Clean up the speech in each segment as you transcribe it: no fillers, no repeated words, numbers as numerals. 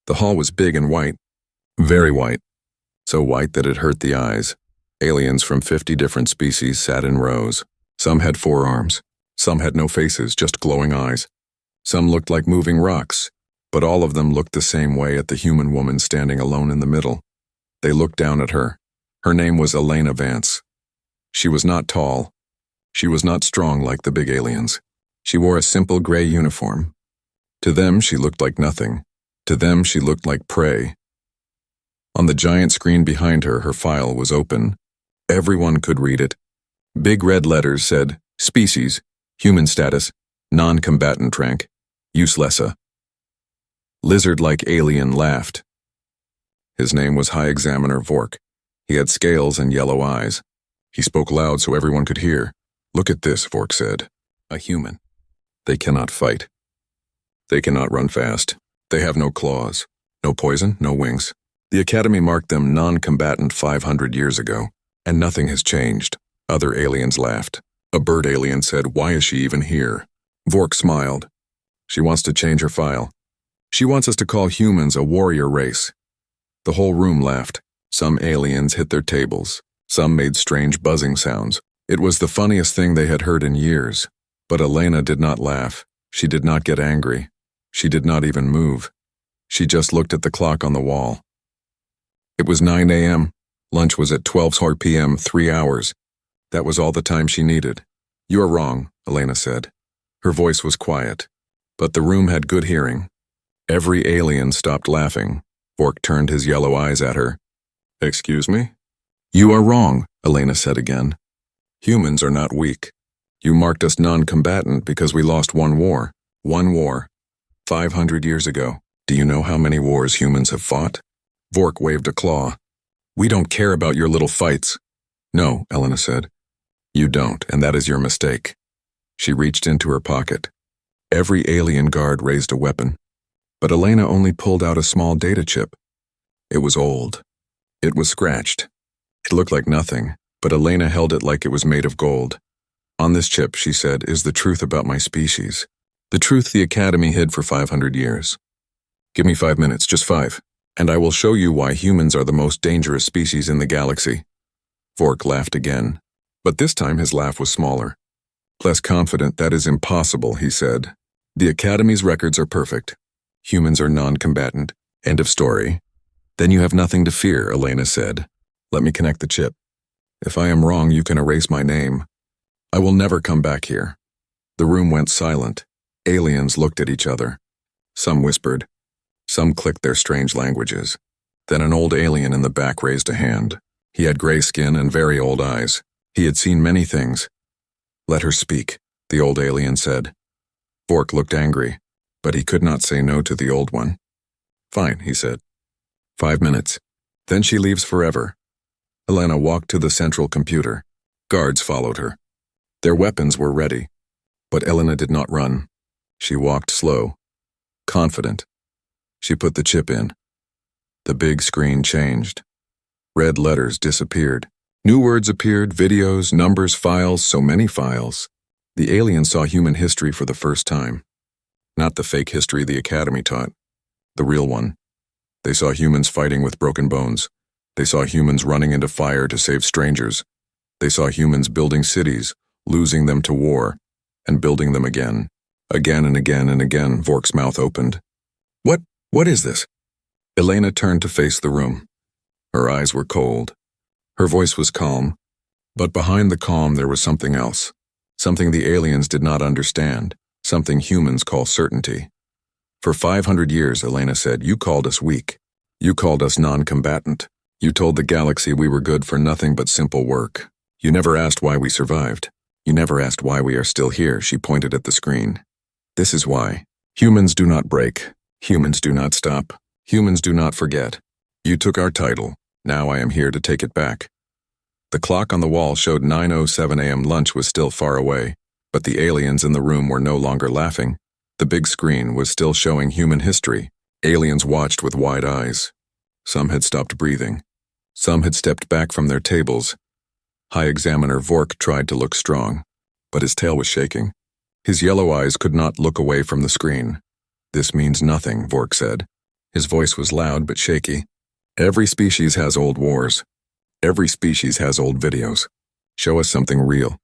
The hall was big and white. Very white. So white that it hurt the eyes. Aliens from 50 different species sat in rows. Some had forearms. Some had no faces, just glowing eyes. Some looked like moving rocks, but all of them looked the same way at the human woman standing alone in the middle. They looked down at her. Her name was Elena Vance. She was not tall. She was not strong like the big aliens. She wore a simple gray uniform. To them, she looked like nothing. To them, she looked like prey. On the giant screen behind her, her file was open. Everyone could read it. Big red letters said, Species, Human Status, Non-Combatant Rank, Uselessa. Lizard-like alien laughed. His name was High Examiner Vork. He had scales and yellow eyes. He spoke loud so everyone could hear. Look at this, Vork said. A human. They cannot fight. They cannot run fast. They have no claws. No poison, no wings. The Academy marked them non-combatant 500 years ago, and nothing has changed. Other aliens laughed. A bird alien said, why is she even here? Vork smiled. She wants to change her file. She wants us to call humans a warrior race. The whole room laughed. Some aliens hit their tables. Some made strange buzzing sounds. It was the funniest thing they had heard in years. But Elena did not laugh. She did not get angry. She did not even move. She just looked at the clock on the wall. It was 9 a.m. Lunch was at 12 p.m., 3 hours. That was all the time she needed. You are wrong, Elena said. Her voice was quiet, but the room had good hearing. Every alien stopped laughing. Vork turned his yellow eyes at her. Excuse me? You are wrong, Elena said again. Humans are not weak. You marked us non-combatant because we lost one war. One war. 500 years ago. Do you know how many wars humans have fought? Vork waved a claw. We don't care about your little fights. No, Elena said. You don't, and that is your mistake. She reached into her pocket. Every alien guard raised a weapon. But Elena only pulled out a small data chip. It was old. It was scratched. It looked like nothing, but Elena held it like it was made of gold. On this chip, she said, is the truth about my species. The truth the Academy hid for 500 years. Give me 5 minutes, just 5, and I will show you why humans are the most dangerous species in the galaxy. Vork laughed again, but this time his laugh was smaller. Less confident, that is impossible, he said. The Academy's records are perfect. Humans are non-combatant. End of story. Then you have nothing to fear, Elena said. Let me connect the chip. If I am wrong, you can erase my name. I will never come back here. The room went silent. Aliens looked at each other. Some whispered. Some clicked their strange languages. Then an old alien in the back raised a hand. He had gray skin and very old eyes. He had seen many things. Let her speak, the old alien said. Vork looked angry, but he could not say no to the old one. Fine, he said. 5 minutes. Then she leaves forever. Elena walked to the central computer. Guards followed her. Their weapons were ready. But Elena did not run. She walked slow, confident. She put the chip in. The big screen changed. Red letters disappeared. New words appeared, videos, numbers, files, so many files. The aliens saw human history for the first time. Not the fake history the Academy taught. The real one. They saw humans fighting with broken bones. They saw humans running into fire to save strangers. They saw humans building cities, losing them to war, and building them again. Again and again and again, Vork's mouth opened. What is this? Elena turned to face the room. Her eyes were cold. Her voice was calm. But behind the calm there was something else. Something the aliens did not understand. Something humans call certainty. For 500 years, Elena said, you called us weak. You called us non-combatant. You told the galaxy we were good for nothing but simple work. You never asked why we survived. You never asked why we are still here, she pointed at the screen. This is why. Humans do not break. Humans do not stop. Humans do not forget. You took our title. Now I am here to take it back. The clock on the wall showed 9:07 a.m. Lunch was still far away, but the aliens in the room were no longer laughing. The big screen was still showing human history. Aliens watched with wide eyes. Some had stopped breathing. Some had stepped back from their tables. High Examiner Vork tried to look strong, but his tail was shaking. His yellow eyes could not look away from the screen. This means nothing, Vork said. His voice was loud but shaky. Every species has old wars. Every species has old videos. Show us something real.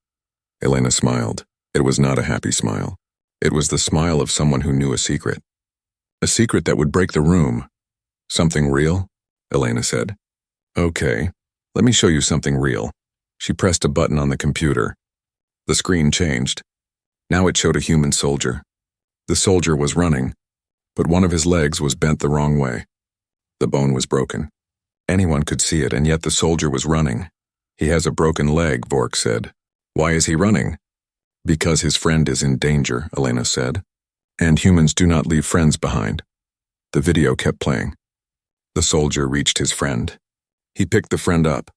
Elena smiled. It was not a happy smile. It was the smile of someone who knew a secret. A secret that would break the room. Something real? Elena said. Okay, let me show you something real. She pressed a button on the computer. The screen changed. Now it showed a human soldier. The soldier was running, but one of his legs was bent the wrong way. The bone was broken. Anyone could see it, and yet the soldier was running. He has a broken leg, Vork said. Why is he running? Because his friend is in danger, Elena said. And humans do not leave friends behind. The video kept playing. The soldier reached his friend. He picked the friend up.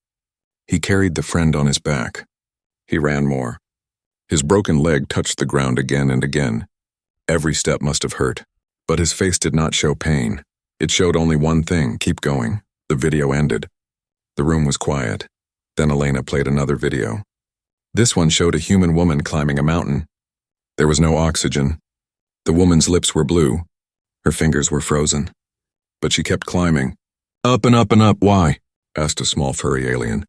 He carried the friend on his back. He ran more. His broken leg touched the ground again and again. Every step must have hurt, but his face did not show pain. It showed only one thing: keep going. The video ended. The room was quiet. Then Elena played another video. This one showed a human woman climbing a mountain. There was no oxygen. The woman's lips were blue. Her fingers were frozen. But she kept climbing. Up and up and up, why? Asked a small furry alien.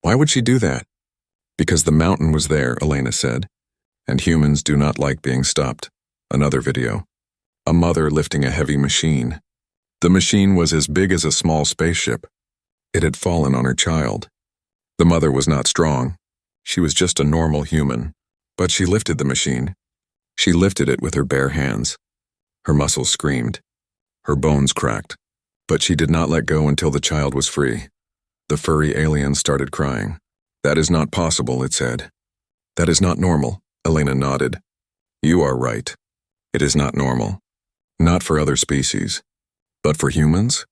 Why would she do that? Because the mountain was there, Elena said. And humans do not like being stopped. Another video. A mother lifting a heavy machine. The machine was as big as a small spaceship. It had fallen on her child. The mother was not strong. She was just a normal human. But she lifted the machine. She lifted it with her bare hands. Her muscles screamed. Her bones cracked. But she did not let go until the child was free. The furry alien started crying. That is not possible, it said. That is not normal, Elena nodded. You are right. It is not normal. Not for other species. But for humans?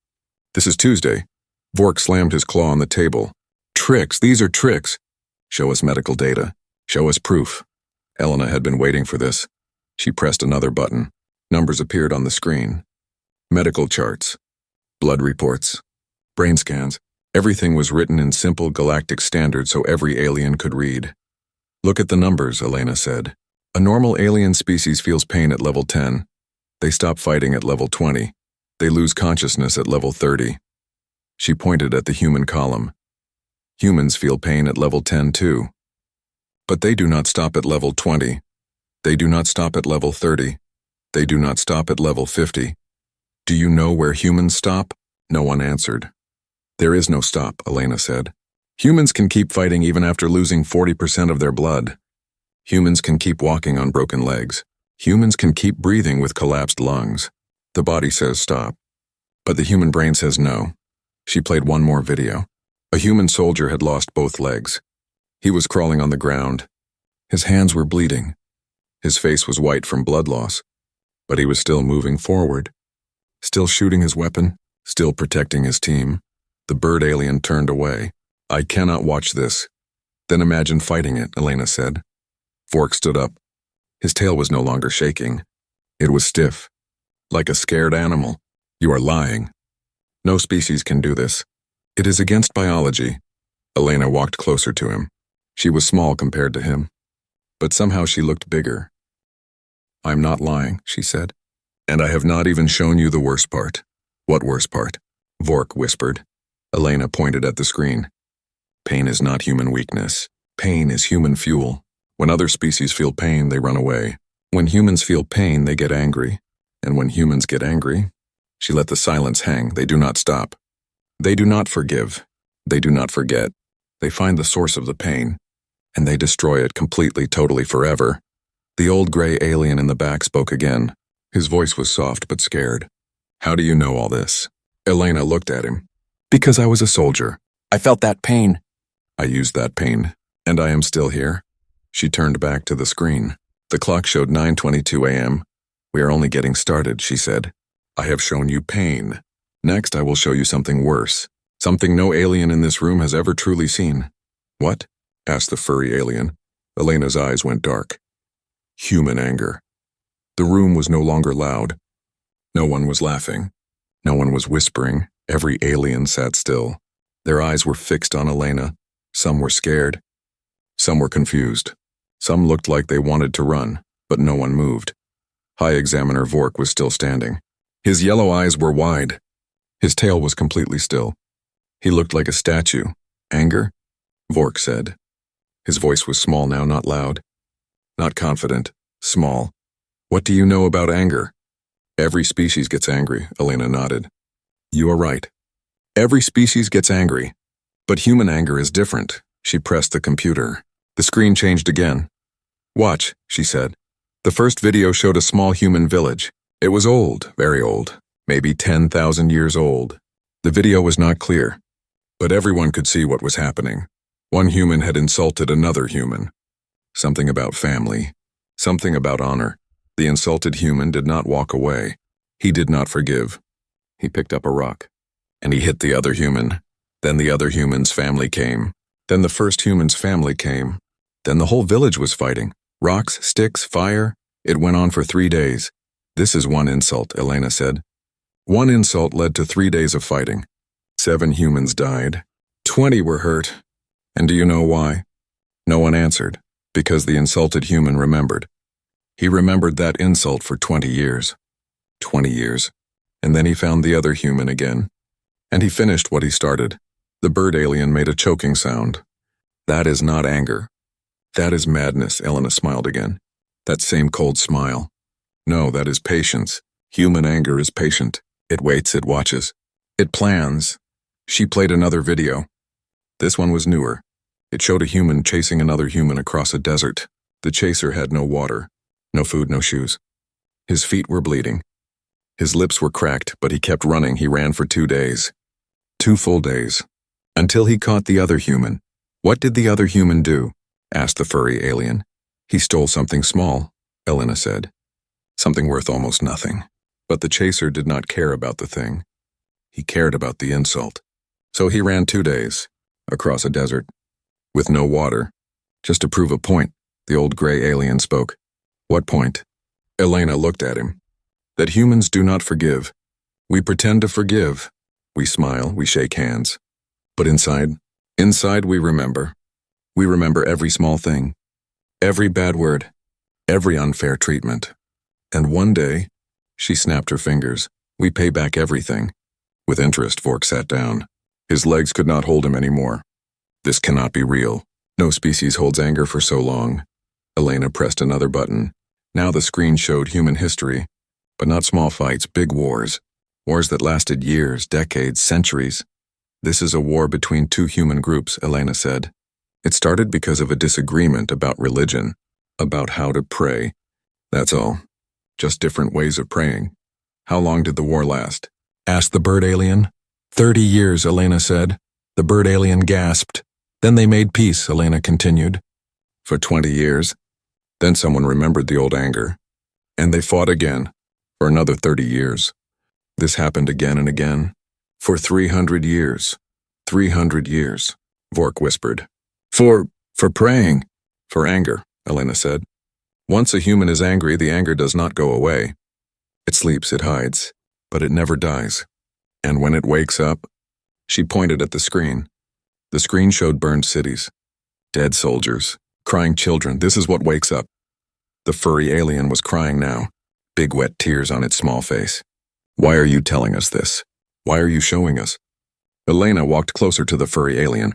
This is Tuesday. Vork slammed his claw on the table. Tricks, these are tricks. Show us medical data. Show us proof. Elena had been waiting for this. She pressed another button. Numbers appeared on the screen. Medical charts. Blood reports. Brain scans. Everything was written in simple galactic standard so every alien could read. Look at the numbers, Elena said. A normal alien species feels pain at level 10. They stop fighting at level 20. They lose consciousness at level 30. She pointed at the human column. Humans feel pain at level 10 too. But they do not stop at level 20. They do not stop at level 30. They do not stop at level 50. Do you know where humans stop? No one answered. There is no stop, Elena said. Humans can keep fighting even after losing 40% of their blood. Humans can keep walking on broken legs. Humans can keep breathing with collapsed lungs. The body says stop. But the human brain says no. She played one more video. A human soldier had lost both legs. He was crawling on the ground. His hands were bleeding. His face was white from blood loss. But he was still moving forward. Still shooting his weapon. Still protecting his team. The bird alien turned away. I cannot watch this. Then imagine fighting it, Elena said. Vork stood up. His tail was no longer shaking. It was stiff. Like a scared animal. You are lying. No species can do this. It is against biology. Elena walked closer to him. She was small compared to him. But somehow she looked bigger. I'm not lying, she said. And I have not even shown you the worst part. What worst part? Vork whispered. Elena pointed at the screen. Pain is not human weakness. Pain is human fuel. When other species feel pain, they run away. When humans feel pain, they get angry. And when humans get angry, she let the silence hang. They do not stop. They do not forgive. They do not forget. They find the source of the pain. And they destroy it completely, totally, forever. The old gray alien in the back spoke again. His voice was soft but scared. How do you know all this? Elena looked at him. Because I was a soldier. I felt that pain. I used that pain, and I am still here. She turned back to the screen. The clock showed 9:22 a.m. We are only getting started, she said. I have shown you pain. Next, I will show you something worse. Something no alien in this room has ever truly seen. What? Asked the furry alien. Elena's eyes went dark. Human anger. The room was no longer loud. No one was laughing. No one was whispering. Every alien sat still. Their eyes were fixed on Elena. Some were scared. Some were confused. Some looked like they wanted to run, but no one moved. High Examiner Vork was still standing. His yellow eyes were wide. His tail was completely still. He looked like a statue. Anger? Vork said. His voice was small now, not loud. Not confident. Small. What do you know about anger? Every species gets angry, Elena nodded. You are right. Every species gets angry. But human anger is different. She pressed the computer. The screen changed again. Watch, she said. The first video showed a small human village. It was old, very old, maybe 10,000 years old. The video was not clear, but everyone could see what was happening. One human had insulted another human. Something about family, something about honor. The insulted human did not walk away. He did not forgive. He picked up a rock, and he hit the other human. Then the other human's family came. Then the first human's family came. Then the whole village was fighting. Rocks, sticks, fire. It went on for 3 days. This is one insult, Elena said. One insult led to 3 days of fighting. 7 humans died. 20 were hurt. And do you know why? No one answered, because the insulted human remembered. He remembered that insult for 20 years. 20 years. And then he found the other human again. And he finished what he started. The bird alien made a choking sound. That is not anger. That is madness, Elena smiled again. That same cold smile. No, that is patience. Human anger is patient. It waits, it watches. It plans. She played another video. This one was newer. It showed a human chasing another human across a desert. The chaser had no water, no food, no shoes. His feet were bleeding. His lips were cracked, but he kept running. He ran for 2 days. 2 full days. Until he caught the other human. What did the other human do? Asked the furry alien. He stole something small, Elena said. Something worth almost nothing. But the chaser did not care about the thing. He cared about the insult. So he ran 2 days, across a desert, with no water, just to prove a point. The old gray alien spoke. What point? Elena looked at him. That humans do not forgive. We pretend to forgive. We smile, we shake hands. But inside we remember. We remember every small thing, every bad word, every unfair treatment. And one day, she snapped her fingers, we pay back everything. With interest, Vork sat down. His legs could not hold him anymore. This cannot be real. No species holds anger for so long. Elena pressed another button. Now the screen showed human history, but not small fights, big wars. Wars that lasted years, decades, centuries. This is a war between 2 human groups, Elena said. It started because of a disagreement about religion, about how to pray. That's all. Just different ways of praying. How long did the war last? Asked the bird alien. 30 years, Elena said. The bird alien gasped. Then they made peace, Elena continued. For 20 years. Then someone remembered the old anger. And they fought again, for another 30 years. This happened again and again. For 300 years. 300 years, Vork whispered. For praying. For anger, Elena said. Once a human is angry, the anger does not go away. It sleeps, it hides, but it never dies. And when it wakes up, she pointed at the screen. The screen showed burned cities, dead soldiers, crying children. This is what wakes up. The furry alien was crying now, big wet tears on its small face. Why are you telling us this? Why are you showing us? Elena walked closer to the furry alien.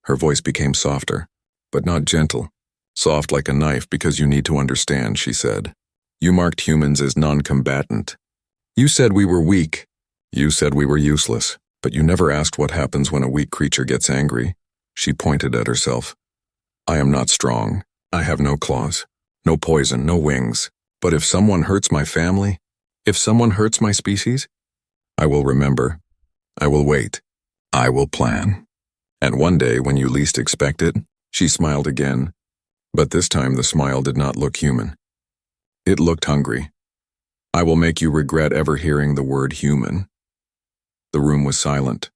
Her voice became softer, but not gentle. Soft like a knife because you need to understand, she said. You marked humans as non-combatant. You said we were weak. You said we were useless, but you never asked what happens when a weak creature gets angry. She pointed at herself. I am not strong. I have no claws, no poison, no wings. But if someone hurts my family, if someone hurts my species, I will remember. I will wait. I will plan. And one day, when you least expect it, she smiled again. But this time the smile did not look human. It looked hungry. I will make you regret ever hearing the word human. The room was silent.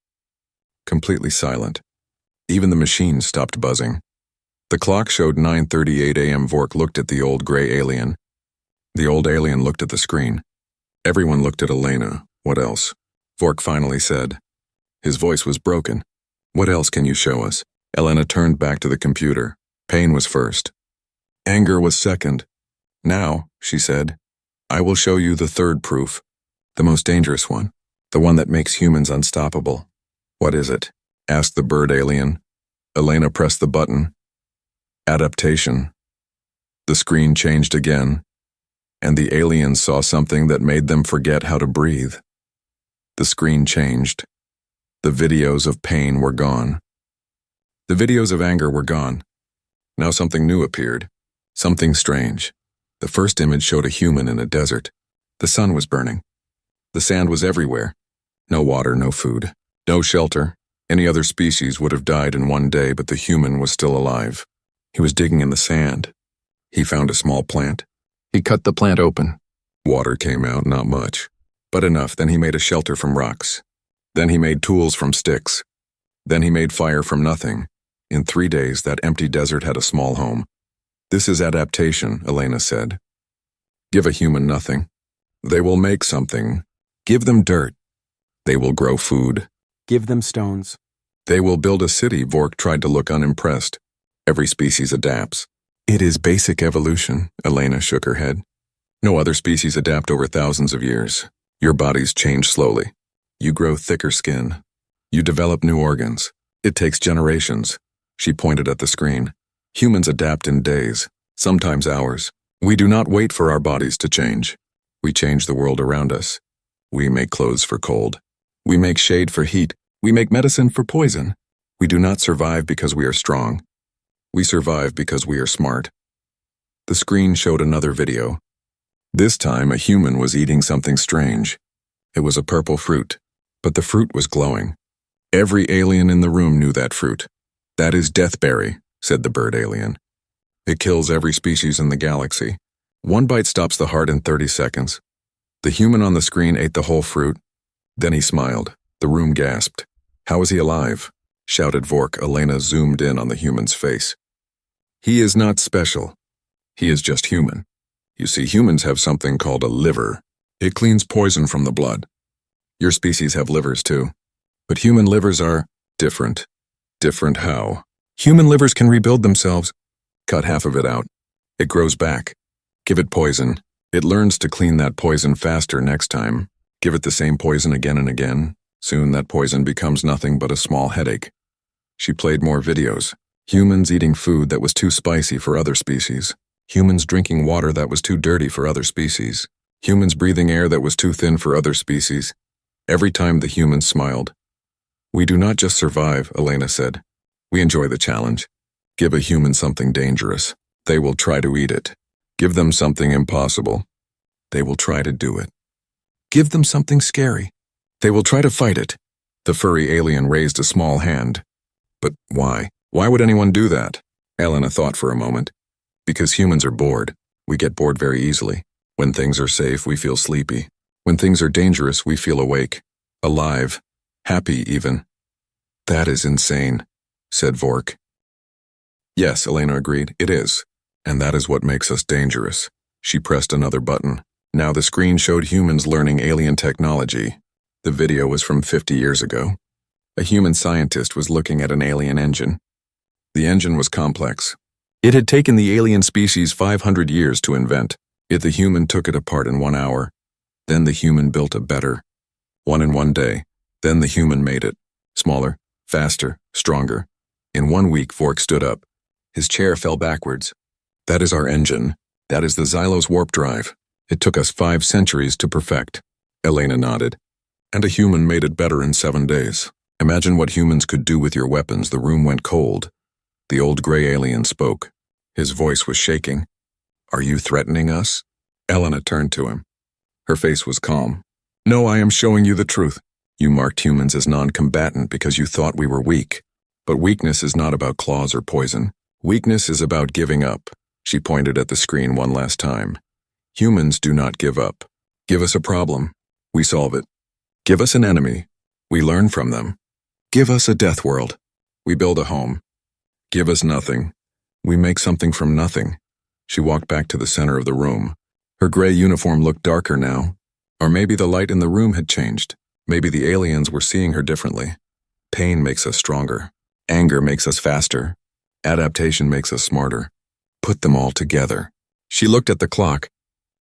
Completely silent. Even the machine stopped buzzing. The clock showed 9:38 a.m. Vork looked at the old gray alien. The old alien looked at the screen. Everyone looked at Elena. What else? Vork finally said. His voice was broken. What else can you show us? Elena turned back to the computer. Pain was first. Anger was second. Now, she said, I will show you the third proof. The most dangerous one. The one that makes humans unstoppable. What is it? Asked the bird alien. Elena pressed the button. Adaptation. The screen changed again, and the aliens saw something that made them forget how to breathe. The screen changed. The videos of pain were gone. The videos of anger were gone. Now something new appeared. Something strange. The first image showed a human in a desert. The sun was burning. The sand was everywhere. No water, no food, no shelter. Any other species would have died in one day, but the human was still alive. He was digging in the sand. He found a small plant. He cut the plant open. Water came out, not much, but enough. Then he made a shelter from rocks. Then he made tools from sticks. Then he made fire from nothing. In 3 days, that empty desert had a small home. This is adaptation, Elena said. Give a human nothing. They will make something. Give them dirt. They will grow food. Give them stones. They will build a city. Vork tried to look unimpressed. Every species adapts. It is basic evolution, Elena shook her head. No other species adapt over thousands of years. Your bodies change slowly. You grow thicker skin. You develop new organs. It takes generations. She pointed at the screen. Humans adapt in days, sometimes hours. We do not wait for our bodies to change. We change the world around us. We make clothes for cold. We make shade for heat. We make medicine for poison. We do not survive because we are strong. We survive because we are smart. The screen showed another video. This time, a human was eating something strange. It was a purple fruit, but the fruit was glowing. Every alien in the room knew that fruit. That is deathberry, said the bird alien. It kills every species in the galaxy. One bite stops the heart in 30 seconds. The human on the screen ate the whole fruit. Then he smiled. The room gasped. How is he alive? Shouted Vork. Elena zoomed in on the human's face. He is not special. He is just human. You see, humans have something called a liver. It cleans poison from the blood. Your species have livers too. But human livers are different. Different how? Human livers can rebuild themselves. Cut half of it out. It grows back. Give it poison. It learns to clean that poison faster next time. Give it the same poison again and again. Soon that poison becomes nothing but a small headache. She played more videos. Humans eating food that was too spicy for other species. Humans drinking water that was too dirty for other species. Humans breathing air that was too thin for other species. Every time the humans smiled. We do not just survive, Elena said. We enjoy the challenge. Give a human something dangerous. They will try to eat it. Give them something impossible. They will try to do it. Give them something scary. They will try to fight it. The furry alien raised a small hand. But why? Why would anyone do that? Elena thought for a moment. Because humans are bored. We get bored very easily. When things are safe, we feel sleepy. When things are dangerous, we feel awake. Alive. Happy, even. That is insane, said Vork. Yes, Elena agreed, it is. And that is what makes us dangerous. She pressed another button. Now the screen showed humans learning alien technology. The video was from 50 years ago. A human scientist was looking at an alien engine. The engine was complex. It had taken the alien species 500 years to invent. Yet the human took it apart in 1 hour. Then the human built a better one in 1 day. Then the human made it. Smaller, faster, stronger. In 1 week, Vork stood up. His chair fell backwards. That is our engine. That is the Xylos warp drive. It took us 5 centuries to perfect. Elena nodded. And a human made it better in 7 days. Imagine what humans could do with your weapons. The room went cold. The old gray alien spoke. His voice was shaking. Are you threatening us? Elena turned to him. Her face was calm. No, I am showing you the truth. You marked humans as non-combatant because you thought we were weak. But weakness is not about claws or poison. Weakness is about giving up. She pointed at the screen one last time. Humans do not give up. Give us a problem. We solve it. Give us an enemy. We learn from them. Give us a death world. We build a home. Give us nothing. We make something from nothing. She walked back to the center of the room. Her gray uniform looked darker now. Or maybe the light in the room had changed. Maybe the aliens were seeing her differently. Pain makes us stronger. Anger makes us faster. Adaptation makes us smarter. Put them all together. She looked at the clock.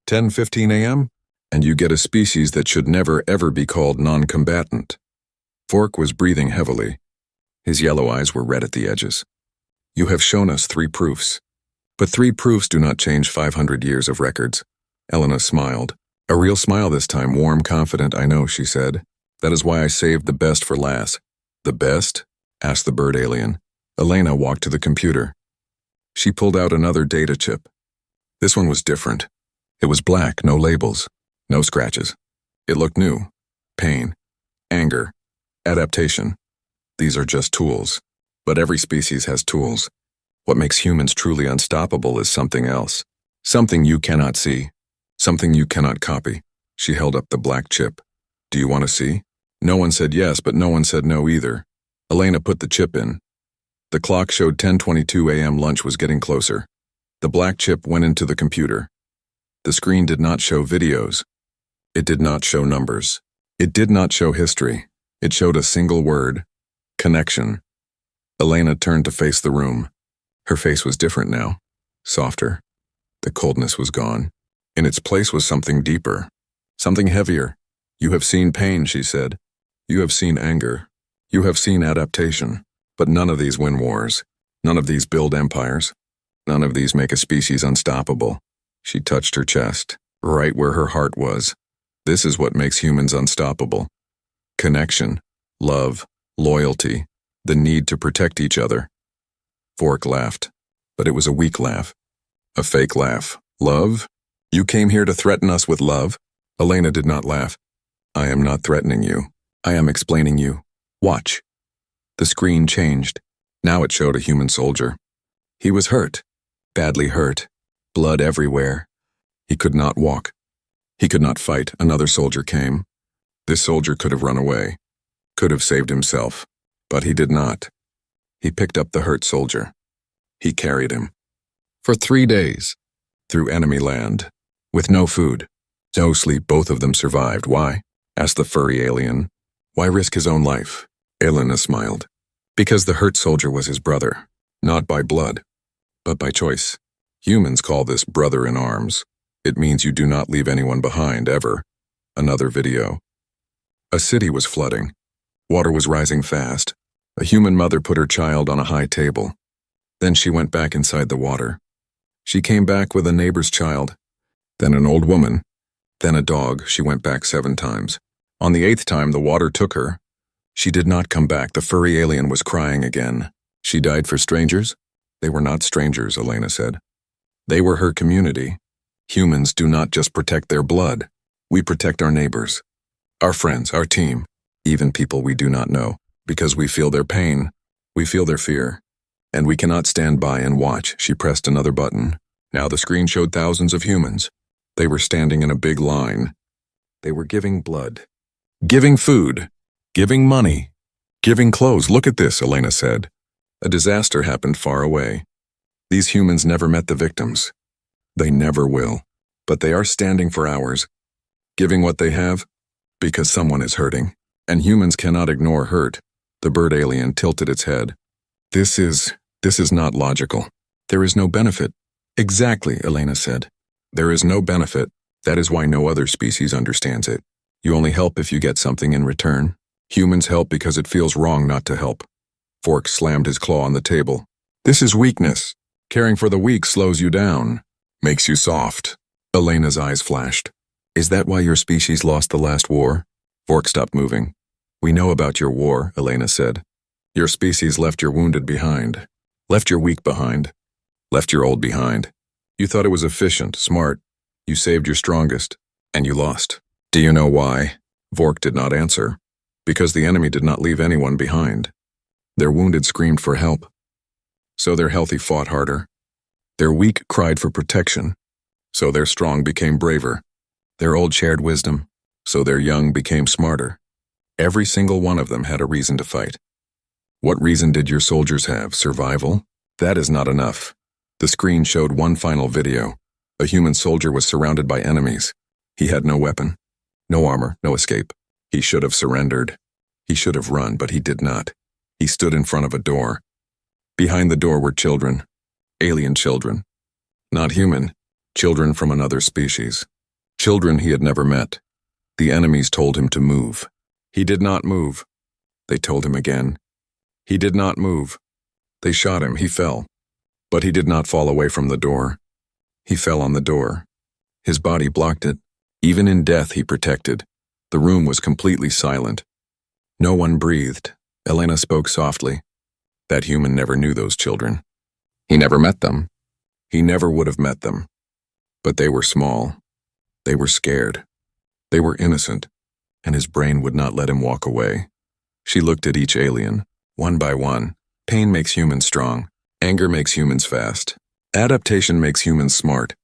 10:15 a.m.? And you get a species that should never ever be called non-combatant. Fork was breathing heavily. His yellow eyes were red at the edges. You have shown us 3 proofs. But 3 proofs do not change 500 years of records. Elena smiled. A real smile this time, warm, confident. I know, she said. That is why I saved the best for last. The best? Asked the bird alien. Elena walked to the computer. She pulled out another data chip. This one was different. It was black, no labels, no scratches. It looked new. Pain, anger, adaptation. These are just tools. But every species has tools. What makes humans truly unstoppable is something else. Something you cannot see. Something you cannot copy. She held up the black chip. Do you want to see? No one said yes, but no one said no either. Elena put the chip in. The clock showed 10:22 a.m. Lunch was getting closer. The black chip went into the computer. The screen did not show videos. It did not show numbers. It did not show history. It showed a single word. Connection. Elena turned to face the room. Her face was different now. Softer. The coldness was gone. In its place was something deeper. Something heavier. You have seen pain, she said. You have seen anger. You have seen adaptation. But none of these win wars. None of these build empires. None of these make a species unstoppable. She touched her chest, right where her heart was. This is what makes humans unstoppable. Connection, love, loyalty, the need to protect each other. Fork laughed, but it was a weak laugh. A fake laugh. Love? You came here to threaten us with love? Elena did not laugh. I am not threatening you. I am explaining you. Watch. The screen changed. Now it showed a human soldier. He was hurt. Badly hurt. Blood everywhere. He could not walk. He could not fight. Another soldier came. This soldier could have run away. Could have saved himself. But he did not. He picked up the hurt soldier. He carried him. For 3 days. Through enemy land. With no food. No sleep. Both of them survived. Why? Asked the furry alien. Why risk his own life? Elena smiled. Because the hurt soldier was his brother. Not by blood, but by choice. Humans call this brother in arms. It means you do not leave anyone behind, ever. Another video. A city was flooding. Water was rising fast. A human mother put her child on a high table. Then she went back inside the water. She came back with a neighbor's child. Then an old woman. Then a dog. She went back 7 times. On the 8th time, the water took her. She did not come back. The furry alien was crying again. She died for strangers? They were not strangers, Elena said. They were her community. Humans do not just protect their blood. We protect our neighbors, our friends, our team, even people we do not know, because we feel their pain, we feel their fear, and we cannot stand by and watch. She pressed another button. Now the screen showed thousands of humans. They were standing in a big line. They were giving blood, giving food, giving money, giving clothes. Look at this, Elena said. A disaster happened far away. These humans never met the victims. They never will. But they are standing for hours, giving what they have, because someone is hurting. And humans cannot ignore hurt. The bird alien tilted its head. This is not logical. There is no benefit. Exactly, Elena said. There is no benefit. That is why no other species understands it. You only help if you get something in return. Humans help because it feels wrong not to help. Fork slammed his claw on the table. This is weakness. Caring for the weak slows you down. Makes you soft. Elena's eyes flashed. Is that why your species lost the last war? Fork stopped moving. We know about your war, Elena said. Your species left your wounded behind. Left your weak behind. Left your old behind. You thought it was efficient, smart. You saved your strongest. And you lost. Do you know why? Fork did not answer. Because the enemy did not leave anyone behind. Their wounded screamed for help. So their healthy fought harder. Their weak cried for protection. So their strong became braver. Their old shared wisdom. So their young became smarter. Every single one of them had a reason to fight. What reason did your soldiers have? Survival? That is not enough. The screen showed one final video. A human soldier was surrounded by enemies. He had no weapon, no armor, no escape. He should have surrendered. He should have run, but he did not. He stood in front of a door. Behind the door were children. Alien children. Not human. Children from another species. Children he had never met. The enemies told him to move. He did not move. They told him again. He did not move. They shot him, he fell. But he did not fall away from the door. He fell on the door. His body blocked it. Even in death he protected. The room was completely silent. No one breathed. Elena spoke softly. That human never knew those children. He never met them. He never would have met them. But they were small. They were scared. They were innocent, and his brain would not let him walk away. She looked at each alien, one by one. Pain makes humans strong. Anger makes humans fast. Adaptation makes humans smart.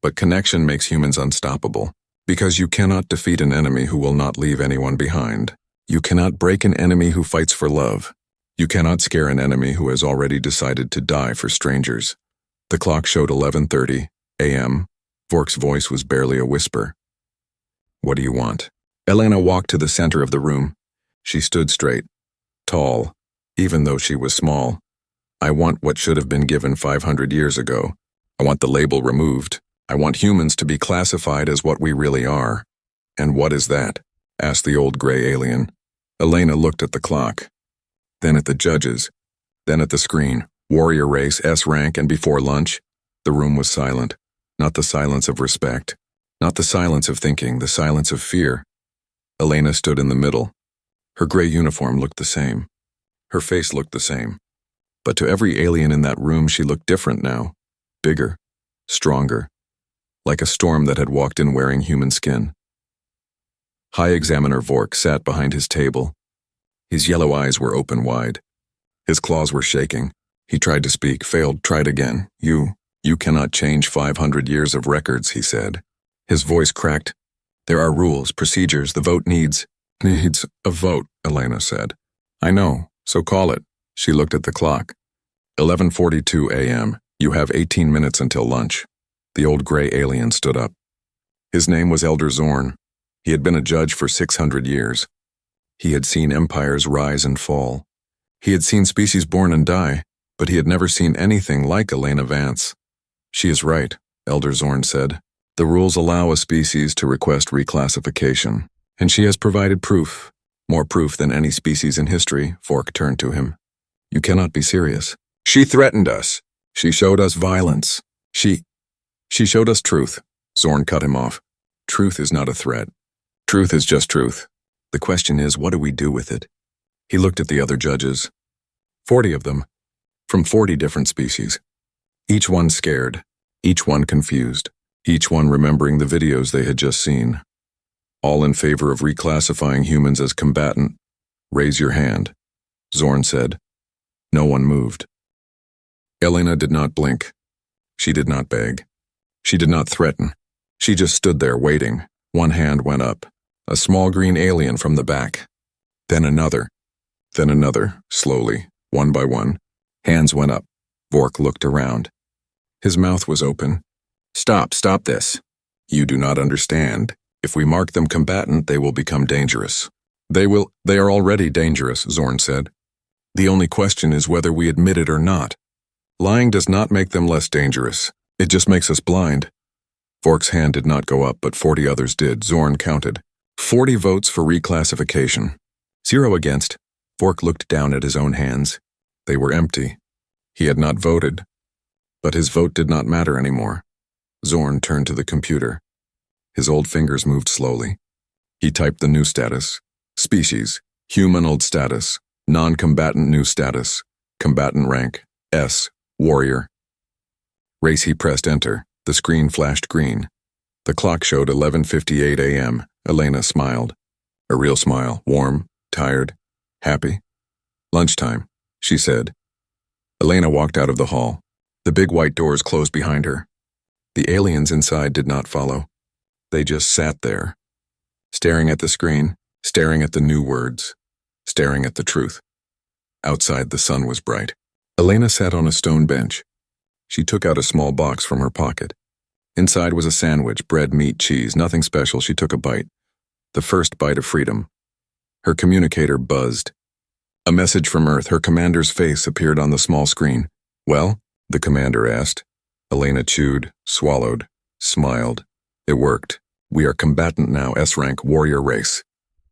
But connection makes humans unstoppable. Because you cannot defeat an enemy who will not leave anyone behind. You cannot break an enemy who fights for love. You cannot scare an enemy who has already decided to die for strangers. The clock showed 11:30 a.m. Vork's voice was barely a whisper. What do you want? Elena walked to the center of the room. She stood straight, tall, even though she was small. I want what should have been given 500 years ago. I want the label removed. I want humans to be classified as what we really are. And what is that? Asked the old gray alien. Elena looked at the clock, then at the judges, then at the screen. Warrior race, S rank, and before lunch. The room was silent. Not the silence of respect. Not the silence of thinking, the silence of fear. Elena stood in the middle. Her gray uniform looked the same. Her face looked the same. But to every alien in that room she looked different now. Bigger. Stronger. Like a storm that had walked in wearing human skin. High Examiner Vork sat behind his table. His yellow eyes were open wide. His claws were shaking. He tried to speak, failed, tried again. You cannot change 500 years of records, he said. His voice cracked. There are rules, procedures, the vote needs a vote, Elena said. I know, so call it. She looked at the clock. 11:42 a.m. You have 18 minutes until lunch. The old gray alien stood up. His name was Elder Zorn. He had been a judge for 600 years. He had seen empires rise and fall. He had seen species born and die, but he had never seen anything like Elena Vance. She is right, Elder Zorn said. The rules allow a species to request reclassification, and she has provided proof, more proof than any species in history. Vork turned to him. You cannot be serious. She threatened us. She showed us violence. She showed us truth. Zorn cut him off. Truth is not a threat. Truth is just truth. The question is, what do we do with it? He looked at the other judges. 40 of them, from 40 different species. Each one scared, each one confused, each one remembering the videos they had just seen. All in favor of reclassifying humans as combatant. Raise your hand, Zorn said. No one moved. Elena did not blink. She did not beg. She did not threaten. She just stood there waiting. One hand went up. A small green alien from the back. Then another. Then another, slowly, one by one. Hands went up. Vork looked around. His mouth was open. Stop this. You do not understand. If we mark them combatant, they will become dangerous. They are already dangerous, Zorn said. The only question is whether we admit it or not. Lying does not make them less dangerous. It just makes us blind. Vork's hand did not go up, but 40 others did. Zorn counted. 40 votes for reclassification. 0 against. Vork looked down at his own hands. They were empty. He had not voted. But his vote did not matter anymore. Zorn turned to the computer. His old fingers moved slowly. He typed the new status. Species, human old status. Non-combatant new status. Combatant rank, S, warrior. Race he pressed enter. The screen flashed green. The clock showed 11:58 a.m. Elena smiled. A real smile, warm, tired, happy. Lunchtime, she said. Elena walked out of the hall. The big white doors closed behind her. The aliens inside did not follow. They just sat there, staring at the screen, staring at the new words, staring at the truth. Outside, the sun was bright. Elena sat on a stone bench. She took out a small box from her pocket. Inside was a sandwich, bread, meat, cheese, nothing special. She took a bite. The first bite of freedom. Her communicator buzzed. A message from Earth. Her commander's face appeared on the small screen. Well? The commander asked. Elena chewed, swallowed, smiled. It worked. We are combatant now, S-rank warrior race.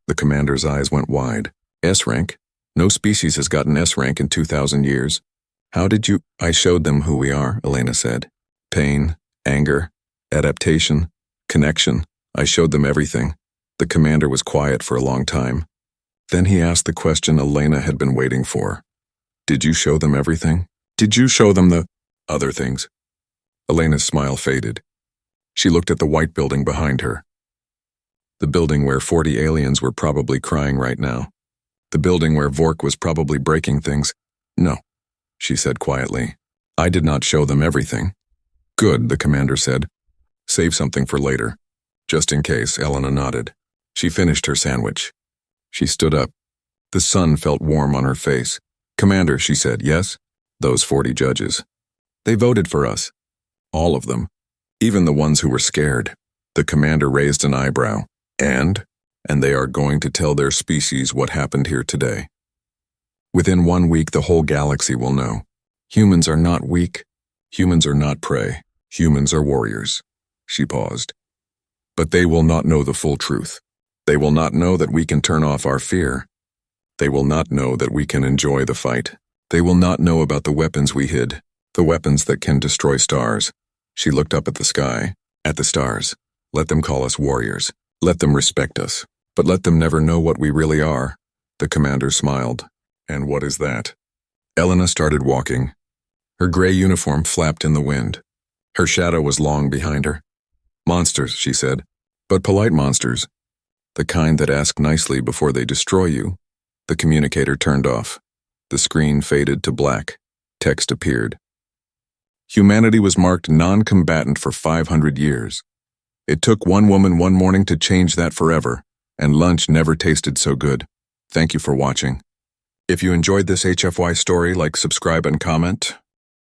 The commander's eyes went wide. S-rank? No species has gotten S-rank in 2,000 years. How did you— I showed them who we are, Elena said. Pain, anger, adaptation, connection. I showed them everything. The commander was quiet for a long time. Then he asked the question Elena had been waiting for. Did you show them everything? Did you show them the other things? Elena's smile faded. She looked at the white building behind her. The building where 40 aliens were probably crying right now. The building where Vork was probably breaking things. No, she said quietly. I did not show them everything. Good, the commander said. Save something for later. Just in case, Elena nodded. She finished her sandwich. She stood up. The sun felt warm on her face. Commander, she said, yes? Those 40 judges. They voted for us. All of them. Even the ones who were scared. The commander raised an eyebrow. And they are going to tell their species what happened here today. Within 1 week, the whole galaxy will know. Humans are not weak. Humans are not prey. Humans are warriors. She paused. But they will not know the full truth. They will not know that we can turn off our fear. They will not know that we can enjoy the fight. They will not know about the weapons we hid, the weapons that can destroy stars. She looked up at the sky, at the stars. Let them call us warriors. Let them respect us. But let them never know what we really are. The commander smiled. And what is that? Elena started walking. Her gray uniform flapped in the wind. Her shadow was long behind her. Monsters, she said. But polite monsters. The kind that ask nicely before they destroy you. The communicator turned off. The screen faded to black. Text appeared. Humanity was marked non-combatant for 500 years. It took one woman one morning to change that forever, and lunch never tasted so good. Thank you for watching. If you enjoyed this HFY story, like, subscribe, and comment.